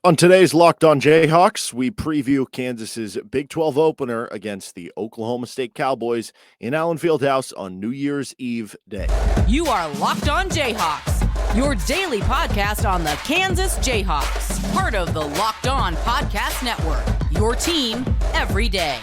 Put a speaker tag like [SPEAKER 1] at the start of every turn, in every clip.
[SPEAKER 1] On today's Locked On Jayhawks, we preview Kansas's Big 12 opener against the Oklahoma State Cowboys in Allen Fieldhouse on New Year's Eve day.
[SPEAKER 2] You are Locked On Jayhawks, your daily podcast on the Kansas Jayhawks, part of the Locked On Podcast Network, your team every day.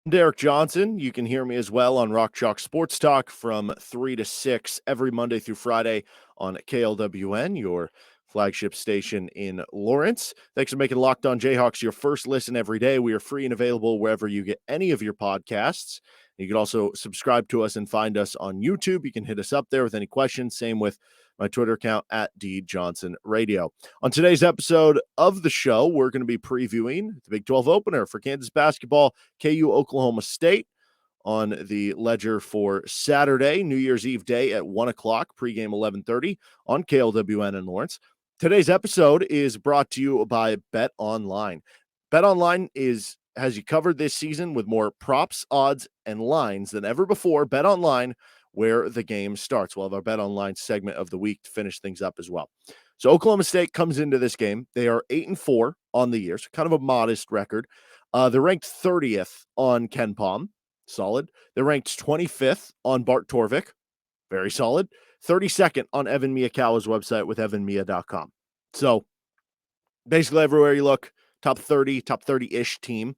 [SPEAKER 1] Derek Johnson. You can hear me as well on Rock Chalk Sports Talk from 3 to 6 every Monday through Friday on KLWN, your flagship station in Lawrence. Thanks for making Locked On Jayhawks your first listen every day. We are free and available wherever you get any of your podcasts. You can also subscribe to us and find us on YouTube. You can hit us up there with any questions. Same with my Twitter account at DJohnsonRadio. On today's episode of the show, we're going to be previewing the Big 12 opener for Kansas basketball, KU Oklahoma State, on the ledger for Saturday, New Year's Eve day at 1 o'clock, pregame 11:30 on KLWN in Lawrence. Today's episode is brought to you by BetOnline. BetOnline has you covered this season with more props, odds, and lines than ever before. BetOnline, where the game starts. We'll have our BetOnline segment of the week to finish things up as well. So Oklahoma State comes into this game. They are 8-4 on the year, so kind of a modest record. They're ranked 30th on KenPom, solid. They're ranked 25th on Bart Torvik, very solid. 32nd on Evan Miyakawa's website with evanmiya.com. So basically everywhere you look, top 30-ish team.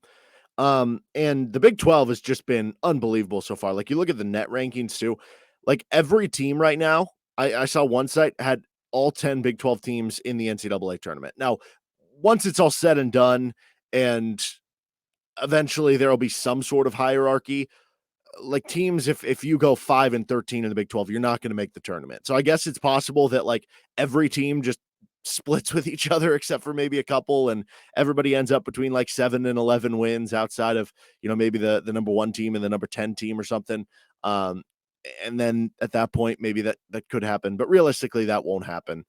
[SPEAKER 1] And the Big 12 has just been unbelievable so far. Like, you look at the net rankings too, like every team right now, I saw one site had all 10 Big 12 teams in the NCAA tournament. Now, once it's all said and done, and eventually there'll be some sort of hierarchy, like teams, if you go 5-13 in the Big 12, you're not going to make the tournament. So I guess it's possible that like every team just splits with each other except for maybe a couple, and everybody ends up between like 7 and 11 wins outside of, maybe the number 1 team and the number 10 team or something. And then at that point, maybe that could happen, but realistically that won't happen.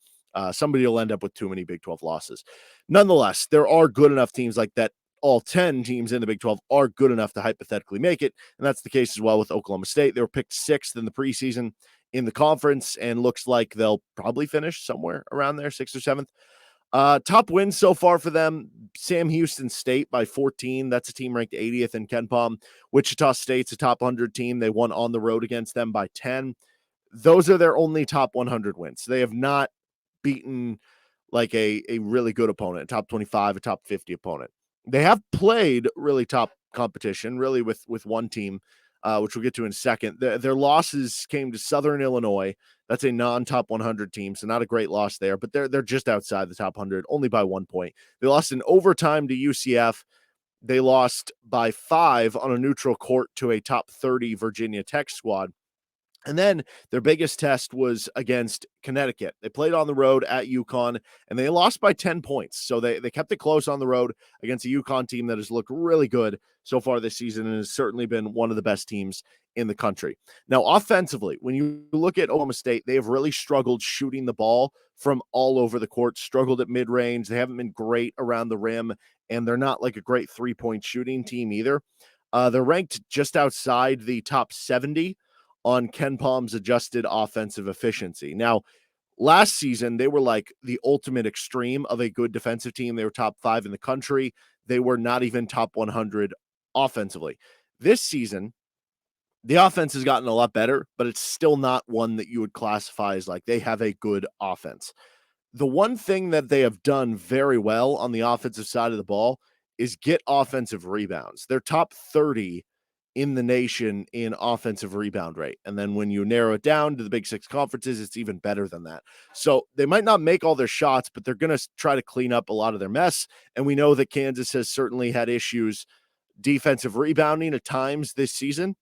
[SPEAKER 1] Somebody will end up with too many Big 12 losses. Nonetheless, there are good enough teams like that. All 10 teams in the Big 12 are good enough to hypothetically make it. And that's the case as well with Oklahoma State. They were picked 6th in the preseason in the conference, and looks like they'll probably finish somewhere around there, 6th or 7th. Top wins so far for them: Sam Houston State by 14. That's a team ranked 80th in KenPom. Wichita State's a top 100 team. They won on the road against them by 10. Those are their only top 100 wins. They have not beaten like a really good opponent, a top 25, a top 50 opponent. They have played really top competition, really with one team, which we'll get to in a second. Their losses came to Southern Illinois. That's a non-top 100 team, so not a great loss there, but they're just outside the top 100, only by 1 point. They lost in overtime to UCF. They lost by 5 on a neutral court to a top 30 Virginia Tech squad. And then their biggest test was against Connecticut. They played on the road at UConn, and they lost by 10 points. So they kept it close on the road against a UConn team that has looked really good so far this season and has certainly been one of the best teams in the country. Now, offensively, when you look at Oklahoma State, they have really struggled shooting the ball from all over the court, struggled at mid-range. They haven't been great around the rim, and they're not like a great three-point shooting team either. They're ranked just outside the top 70 on KenPom's adjusted offensive efficiency. Now, last season, they were like the ultimate extreme of a good defensive team. They were top 5 in the country. They were not even top 100 offensively. This season, the offense has gotten a lot better, but it's still not one that you would classify as like they have a good offense. The one thing that they have done very well on the offensive side of the ball is get offensive rebounds. They're top 30 in the nation in offensive rebound rate. And then when you narrow it down to the Big 6 conferences, it's even better than that. So they might not make all their shots, but they're going to try to clean up a lot of their mess. And we know that Kansas has certainly had issues defensive rebounding at times this season.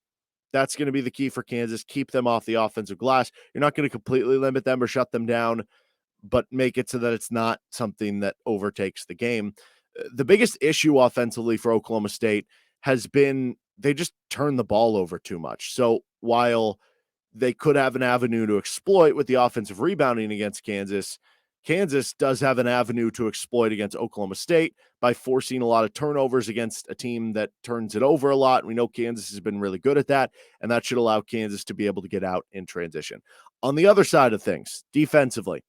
[SPEAKER 1] That's going to be the key for Kansas. Keep them off the offensive glass. You're not going to completely limit them or shut them down, but make it so that it's not something that overtakes the game. The biggest issue offensively for Oklahoma State has been they just turn the ball over too much. So while they could have an avenue to exploit with the offensive rebounding against Kansas, Kansas does have an avenue to exploit against Oklahoma State by forcing a lot of turnovers against a team that turns it over a lot. We know Kansas has been really good at that, and that should allow Kansas to be able to get out in transition. On the other side of things, defensively,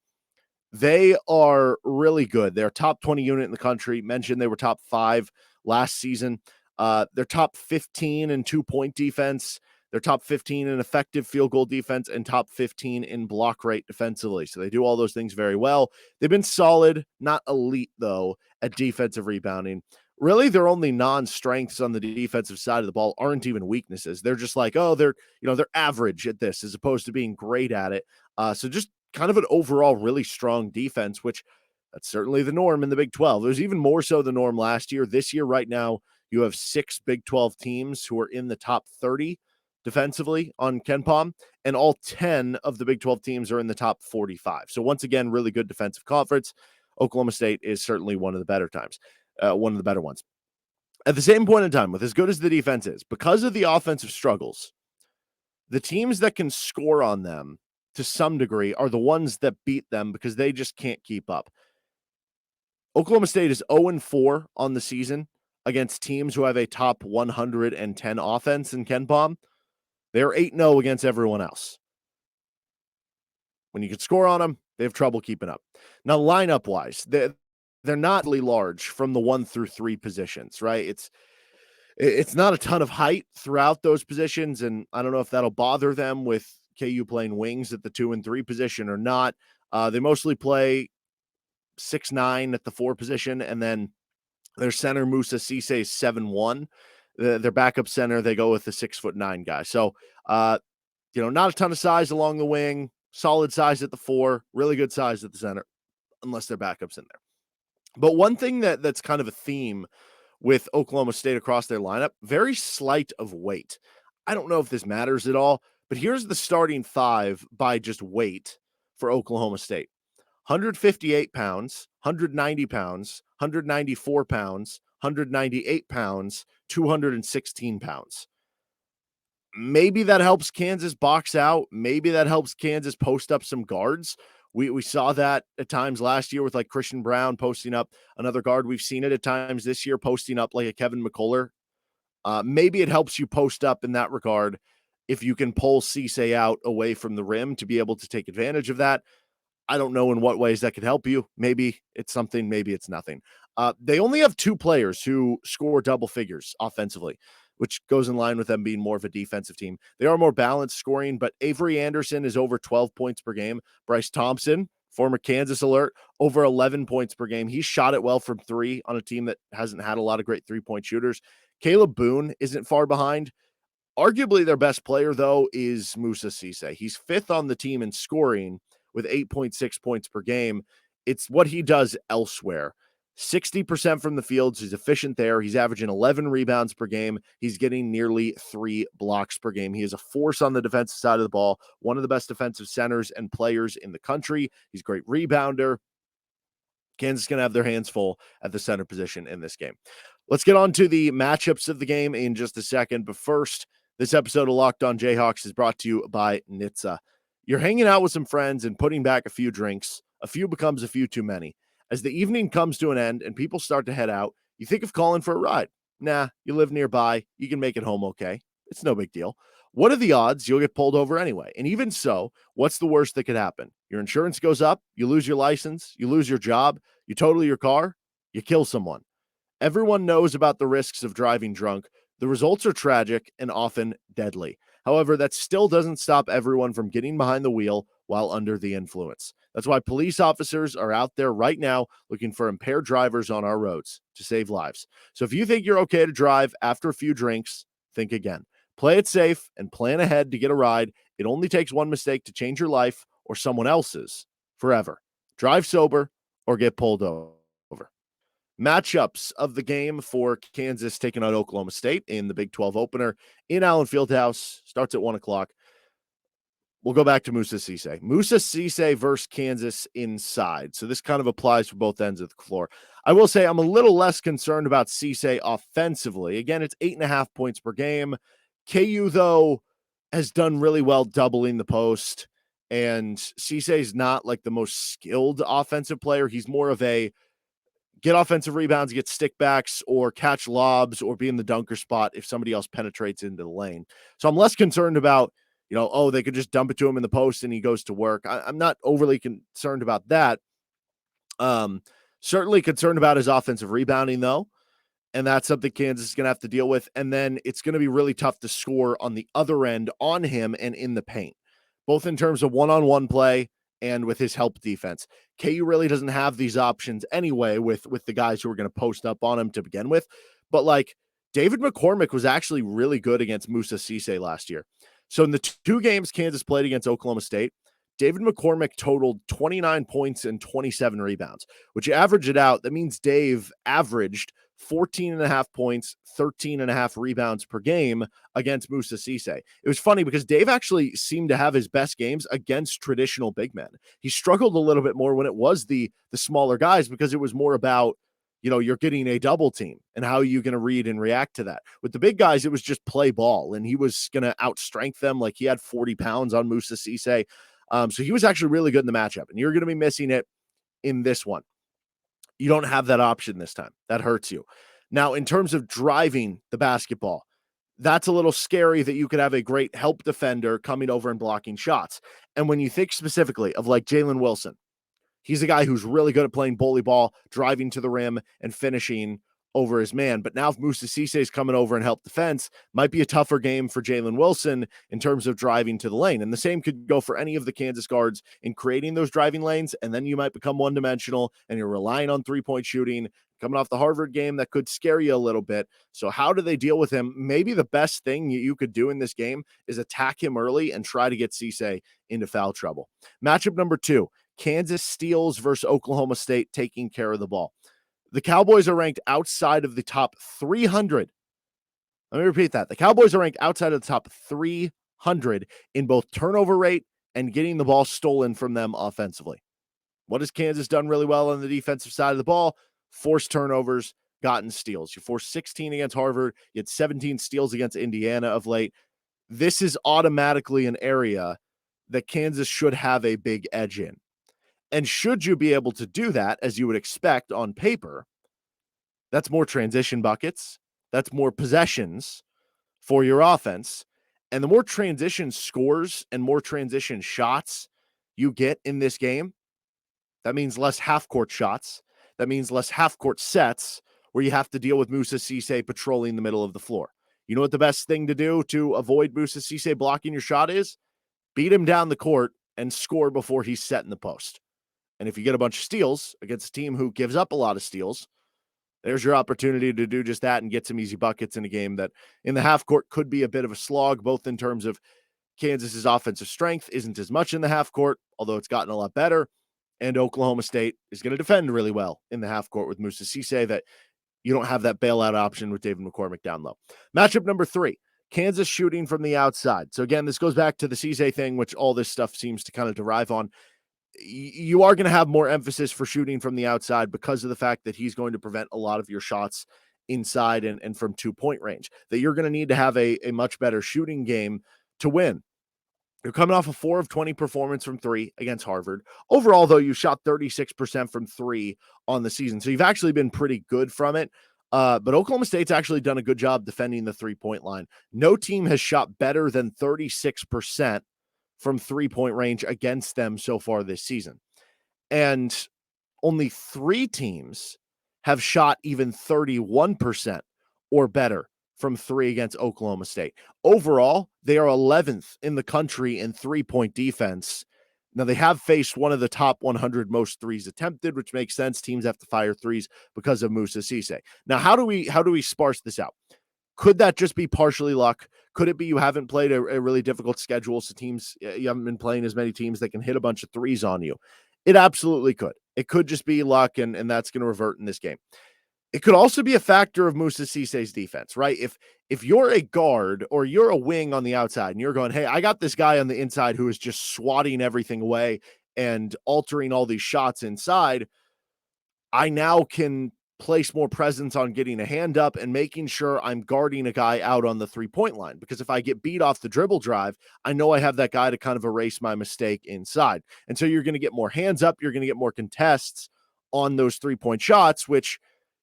[SPEAKER 1] they are really good. They're a top 20 unit in the country. Mentioned they were top 5 last season. They're top 15 in 2-point defense. They're top 15 in effective field goal defense and top 15 in block rate defensively. So they do all those things very well. They've been solid, not elite though, at defensive rebounding. Really, their only non-strengths on the defensive side of the ball aren't even weaknesses. They're just like, oh, they're average at this as opposed to being great at it. So just kind of an overall really strong defense, which that's certainly the norm in the Big 12. It was even more so the norm last year. This year, right now, you have 6 Big 12 teams who are in the top 30 defensively on KenPom, and all 10 of the Big 12 teams are in the top 45. So once again, really good defensive conference. Oklahoma State is certainly one of the better ones. At the same point in time, with as good as the defense is, because of the offensive struggles, the teams that can score on them to some degree are the ones that beat them because they just can't keep up. Oklahoma State is 0-4 on the season against teams who have a top 110 offense in KenPom. They're 8-0 against everyone else. When you can score on them, they have trouble keeping up. Now, lineup-wise, they're not really large from the 1 through 3 positions, right? It's not a ton of height throughout those positions, and I don't know if that'll bother them with KU playing wings at the 2 and 3 position or not. They mostly play 6'9" at the 4 position, and then their center, Moussa Cisse, is 7'1". Their backup center, they go with the 6'9" guy. So, not a ton of size along the wing, solid size at the 4, really good size at the center, unless their backup's in there. But one thing that's kind of a theme with Oklahoma State across their lineup, very slight of weight. I don't know if this matters at all, but here's the starting 5 by just weight for Oklahoma State. 158 pounds, 190 pounds, 194 pounds, 198 pounds, 216 pounds. Maybe that helps Kansas box out. Maybe that helps Kansas post up some guards. We saw that at times last year with like Christian Brown posting up another guard. We've seen it at times this year posting up like a Kevin McCullar. Maybe it helps you post up in that regard if you can pull Cisse out away from the rim to be able to take advantage of that. I don't know in what ways that could help you. Maybe it's something, maybe it's nothing. They only have 2 players who score double figures offensively, which goes in line with them being more of a defensive team. They are more balanced scoring, but Avery Anderson is over 12 points per game. Bryce Thompson, former Kansas alert, over 11 points per game. He shot it well from 3 on a team that hasn't had a lot of great 3-point shooters. Caleb Boone isn't far behind. Arguably their best player, though, is Moussa Cisse. He's 5th on the team in scoring with 8.6 points per game. It's what he does elsewhere. 60% from the fields. He's efficient there. He's averaging 11 rebounds per game. He's getting nearly 3 blocks per game. He is a force on the defensive side of the ball. One of the best defensive centers and players in the country. He's a great rebounder. Kansas is going to have their hands full at the center position in this game. Let's get on to the matchups of the game in just a second. But first, this episode of Locked On Jayhawks is brought to you by NHTSA. You're hanging out with some friends and putting back a few drinks. A few becomes a few too many. As the evening comes to an end and people start to head out, you think of calling for a ride. Nah, you live nearby. You can make it home okay. It's no big deal. What are the odds you'll get pulled over anyway? And even so, what's the worst that could happen? Your insurance goes up, you lose your license, you lose your job, you total your car, you kill someone. Everyone knows about the risks of driving drunk. The results are tragic and often deadly. However, that still doesn't stop everyone from getting behind the wheel while under the influence. That's why police officers are out there right now looking for impaired drivers on our roads to save lives. So if you think you're okay to drive after a few drinks, think again. Play it safe and plan ahead to get a ride. It only takes one mistake to change your life or someone else's forever. Drive sober or get pulled over. Matchups of the game for Kansas taking on Oklahoma State in the Big 12 opener in Allen Fieldhouse starts at 1 o'clock. We'll go back to Moussa Cisse. Moussa Cisse versus Kansas inside. So this kind of applies for both ends of the floor. I will say I'm a little less concerned about Cisse offensively. Again, it's 8.5 points per game. KU, though, has done really well doubling the post. And Cisse is not like the most skilled offensive player. He's more of a get offensive rebounds, get stickbacks, or catch lobs, or be in the dunker spot if somebody else penetrates into the lane. So I'm less concerned about, they could just dump it to him in the post and he goes to work. I'm not overly concerned about that. Certainly concerned about his offensive rebounding, though. And that's something Kansas is going to have to deal with. And then it's going to be really tough to score on the other end on him and in the paint, both in terms of one-on-one play and with his help defense. KU really doesn't have these options anyway with the guys who are going to post up on him to begin with. But like David McCormick was actually really good against Moussa Cisse last year. So in the two games Kansas played against Oklahoma State, David McCormick totaled 29 points and 27 rebounds, which you average it out. That means Dave averaged 14.5 points, 13.5 rebounds per game against Moussa Cisse. It was funny because Dave actually seemed to have his best games against traditional big men. He struggled a little bit more when it was the smaller guys because it was more about, you're getting a double team and how are you going to read and react to that. With the big guys, it was just play ball and he was going to outstrength them. Like he had 40 pounds on Moussa Cisse. So he was actually really good in the matchup and you're going to be missing it in this one. You don't have that option this time. That hurts you. Now, in terms of driving the basketball, that's a little scary that you could have a great help defender coming over and blocking shots. And when you think specifically of like Jalen Wilson, he's a guy who's really good at playing bully ball, driving to the rim and finishing over his man. But now if Moussa Cisse is coming over and help defense, might be a tougher game for Jalen Wilson in terms of driving to the lane. And the same could go for any of the Kansas guards in creating those driving lanes. And then you might become one-dimensional and you're relying on three-point shooting. Coming off the Harvard game, that could scare you a little bit. So how do they deal with him? Maybe the best thing you could do in this game is attack him early and try to get Cisse into foul trouble. Matchup number 2, Kansas steals versus Oklahoma State taking care of the ball. The Cowboys are ranked outside of the top 300. Let me repeat that. The Cowboys are ranked outside of the top 300 in both turnover rate and getting the ball stolen from them offensively. What has Kansas done really well on the defensive side of the ball? Forced turnovers, gotten steals. You forced 16 against Harvard. You had 17 steals against Indiana of late. This is automatically an area that Kansas should have a big edge in. And should you be able to do that, as you would expect on paper, that's more transition buckets. That's more possessions for your offense. And the more transition scores and more transition shots you get in this game, that means less half-court shots. That means less half-court sets where you have to deal with Moussa Cisse patrolling the middle of the floor. You know what the best thing to do to avoid Moussa Cisse blocking your shot is? Beat him down the court and score before he's set in the post. And if you get a bunch of steals against a team who gives up a lot of steals, there's your opportunity to do just that and get some easy buckets in a game that in the half court could be a bit of a slog, both in terms of Kansas's offensive strength isn't as much in the half court, although it's gotten a lot better. And Oklahoma State is going to defend really well in the half court with Moussa Cisse, that you don't have that bailout option with David McCormick down low. Matchup number 3, Kansas shooting from the outside. So again, this goes back to the Cisse thing, which all this stuff seems to kind of derive on. You are going to have more emphasis for shooting from the outside because of the fact that he's going to prevent a lot of your shots inside and from 2-point range, that you're going to need to have a much better shooting game to win. You're coming off a 4 of 20 performance from 3 against Harvard. Overall, though, you shot 36% from 3 on the season. So you've actually been pretty good from it. But Oklahoma State's actually done a good job defending the 3-point line. No team has shot better than 36% from 3-point range against them so far this season. And only 3 teams have shot even 31% or better from 3 against Oklahoma State. Overall, they are 11th in the country in 3-point defense. Now, they have faced one of the top 100 most threes attempted, which makes sense. Teams have to fire threes because of Moussa Cisse. Now, how do we sparse this out? Could that just be partially luck? Could it be you haven't played a really difficult schedule, so you haven't been playing as many teams that can hit a bunch of threes on you? It absolutely could. It could just be luck, and that's going to revert in this game. It could also be a factor of Moussa Cisse's defense, right? If you're a guard or you're a wing on the outside and you're going, hey, I got this guy on the inside who is just swatting everything away and altering all these shots inside, I now can place more presence on getting a hand up and making sure I'm guarding a guy out on the 3-point line. Because if I get beat off the dribble drive, I know I have that guy to kind of erase my mistake inside. And so you're going to get more hands up. You're going to get more contests on those 3-point shots, which,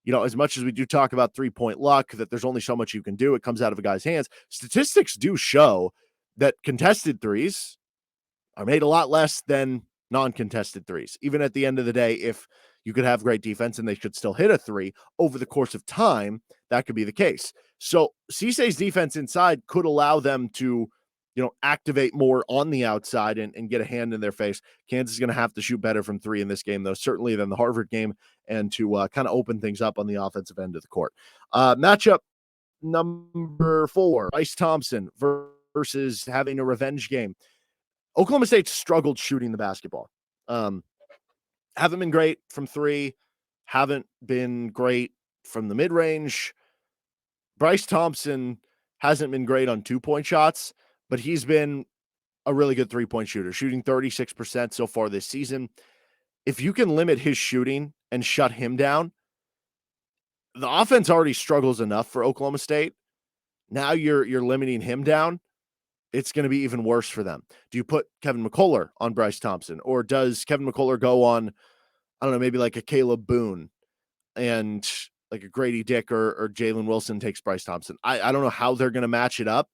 [SPEAKER 1] as much as we do talk about 3-point luck, that there's only so much you can do, it comes out of a guy's hands. Statistics do show that contested threes are made a lot less than non-contested threes. Even at the end of the day, if you could have great defense and they could still hit a three over the course of time, that could be the case. So Cisse's defense inside could allow them to, activate more on the outside and get a hand in their face. Kansas is going to have to shoot better from three in this game, though, certainly than the Harvard game, and to kind of open things up on the offensive end of the court. Matchup number 4, Bryce Thompson versus having a revenge game. Oklahoma State struggled shooting the basketball. Haven't been great from three, haven't been great from the mid-range. Bryce Thompson hasn't been great on 2-point shots, but he's been a really good 3-point shooter, shooting 36% so far this season. If you can limit his shooting and shut him down, the offense already struggles enough for Oklahoma State. Now you're limiting him down. It's going to be even worse for them. Do you put Kevin McCullar on Bryce Thompson, or does Kevin McCullar go on, I don't know, maybe like a Caleb Boone and like a Gradey Dick or Jalen Wilson takes Bryce Thompson? I don't know how they're going to match it up,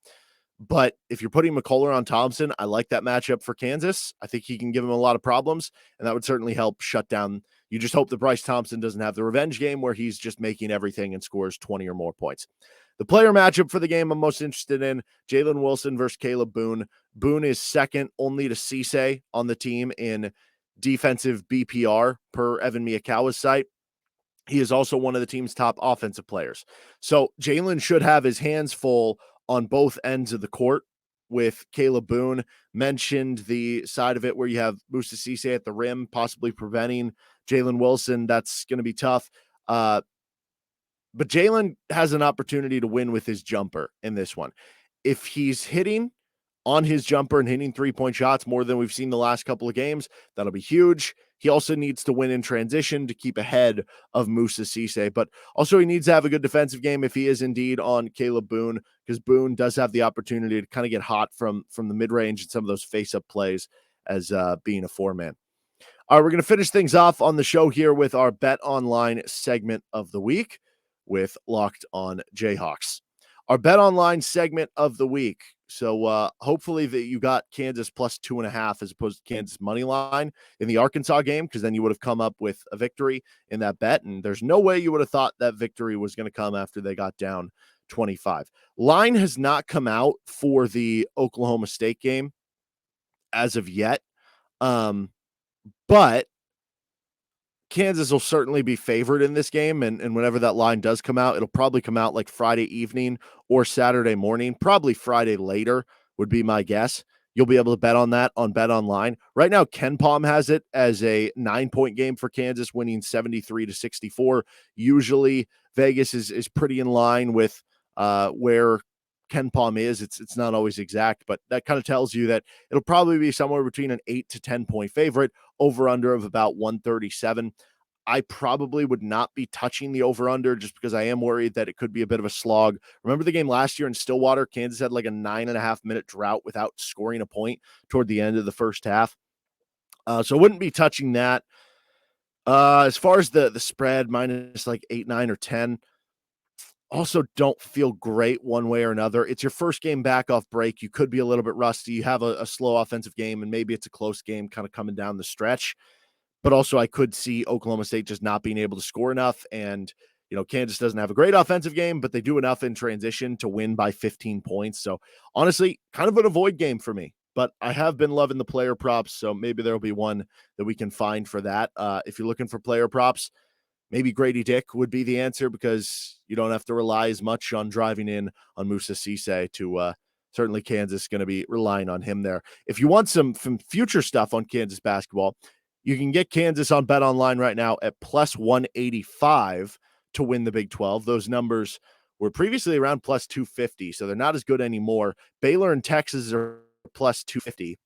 [SPEAKER 1] but if you're putting McCullar on Thompson, I like that matchup for Kansas. I think he can give him a lot of problems, and that would certainly help shut down. You just hope that Bryce Thompson doesn't have the revenge game where he's just making everything and scores 20 or more points. The player matchup for the game I'm most interested in, Jalen Wilson versus Caleb Boone. Boone is second only to Cisse on the team in defensive BPR per Evan Miyakawa's site. He is also one of the team's top offensive players. So Jalen should have his hands full on both ends of the court with Caleb Boone. Mentioned the side of it where you have Moussa Cisse at the rim, possibly preventing Jalen Wilson. That's going to be tough. But Jalen has an opportunity to win with his jumper in this one. If he's hitting on his jumper and hitting 3-point shots more than we've seen the last couple of games, that'll be huge. He also needs to win in transition to keep ahead of Moussa Cisse, but also he needs to have a good defensive game if he is indeed on Caleb Boone, because Boone does have the opportunity to kind of get hot from the mid-range and some of those face-up plays as being a 4-man. All right, we're going to finish things off on the show here with our BetOnline segment of the week with Locked On Jayhawks. Our BetOnline segment of the week. So hopefully that you got Kansas plus 2.5 as opposed to Kansas money line in the Arkansas game, because then you would have come up with a victory in that bet. And there's no way you would have thought that victory was going to come after they got down 25. Line has not come out for the Oklahoma State game as of yet. But Kansas will certainly be favored in this game, and whenever that line does come out, it'll probably come out like Friday evening or Saturday morning, probably Friday later would be my guess. You'll be able to bet on that on BetOnline. Right now, KenPom has it as a 9-point game for Kansas, winning 73-64. Usually, Vegas is pretty in line with where KenPom is. It's not always exact, but that kind of tells you that it'll probably be somewhere between an 8 to 10 point favorite, over under of about 137. I probably would not be touching the over under just because I am worried that it could be a bit of a slog. Remember the game last year in Stillwater? Kansas had like a 9.5 minute drought without scoring a point toward the end of the first half. So I wouldn't be touching that. As far as the spread, minus like 8, 9, or 10, also don't feel great one way or another. It's your first game back off break. You could be a little bit rusty. You have a slow offensive game, and maybe it's a close game kind of coming down the stretch. But also I could see Oklahoma State just not being able to score enough. And, Kansas doesn't have a great offensive game, but they do enough in transition to win by 15 points. So honestly, kind of an avoid game for me. But I have been loving the player props, so maybe there'll be one that we can find for that. If you're looking for player props, maybe Gradey Dick would be the answer, because you don't have to rely as much on driving in on Moussa Cisse to certainly Kansas going to be relying on him there. If you want some future stuff on Kansas basketball, you can get Kansas on BetOnline right now at plus 185 to win the Big 12. Those numbers were previously around plus 250, so they're not as good anymore. Baylor and Texas are plus 250.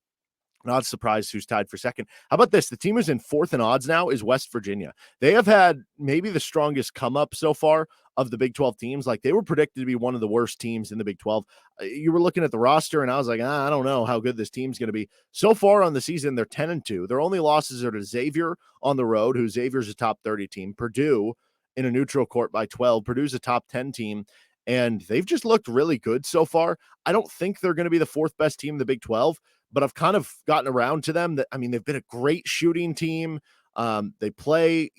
[SPEAKER 1] Not surprised who's tied for second. How about this? The team who's in fourth in odds now is West Virginia. They have had maybe the strongest come up so far of the Big 12 teams. Like, they were predicted to be one of the worst teams in the Big 12. You were looking at the roster, and I was like, I don't know how good this team's going to be. So far on the season, they're 10-2. Their only losses are to Xavier on the road, who Xavier's a top 30 team. Purdue in a neutral court by 12. Purdue's a top 10 team, and they've just looked really good so far. I don't think they're going to be the fourth best team in the Big 12, but I've kind of gotten around to them. They've been a great shooting team. They play,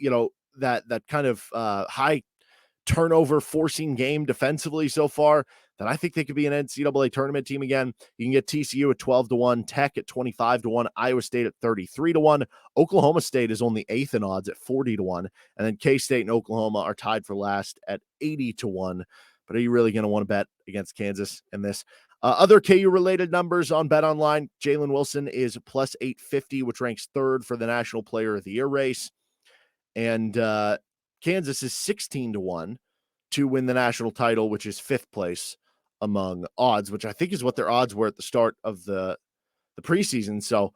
[SPEAKER 1] that kind of high turnover forcing game defensively so far, that I think they could be an NCAA tournament team again. You can get TCU at 12-1, Tech at 25-1, Iowa State at 33-1. Oklahoma State is only 8th in odds at 40-1. And then K-State and Oklahoma are tied for last at 80-1. But are you really going to want to bet against Kansas in this? Other KU-related numbers on BetOnline, Jalen Wilson is plus 850, which ranks third for the National Player of the Year race. And Kansas is 16-1 to win the national title, which is fifth place among odds, which I think is what their odds were at the start of the preseason. So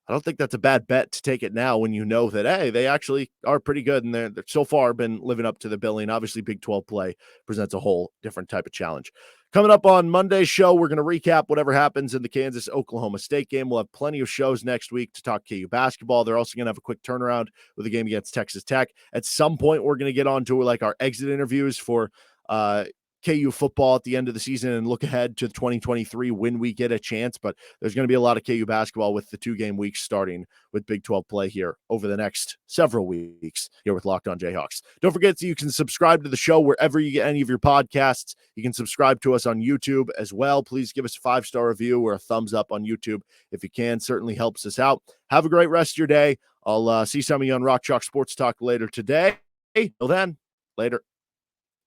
[SPEAKER 1] I don't think that's a bad bet to take it now when you know that, hey, they actually are pretty good, and they're so far been living up to the billing. Obviously, Big 12 play presents a whole different type of challenge. Coming up on Monday's show, we're going to recap whatever happens in the Kansas-Oklahoma State game. We'll have plenty of shows next week to talk KU basketball. They're also going to have a quick turnaround with a game against Texas Tech. At some point, we're going to get on to like our exit interviews for KU football at the end of the season and look ahead to 2023 when we get a chance. But there's going to be a lot of KU basketball with the 2-game weeks starting with Big 12 play here over the next several weeks here with Locked On Jayhawks. Don't forget that you can subscribe to the show wherever you get any of your podcasts. You can subscribe to us on YouTube as well. Please give us a 5-star review or a thumbs up on YouTube if you can. Certainly helps us out. Have a great rest of your day. I'll see some of you on Rock Chalk Sports Talk later today. Till then, later.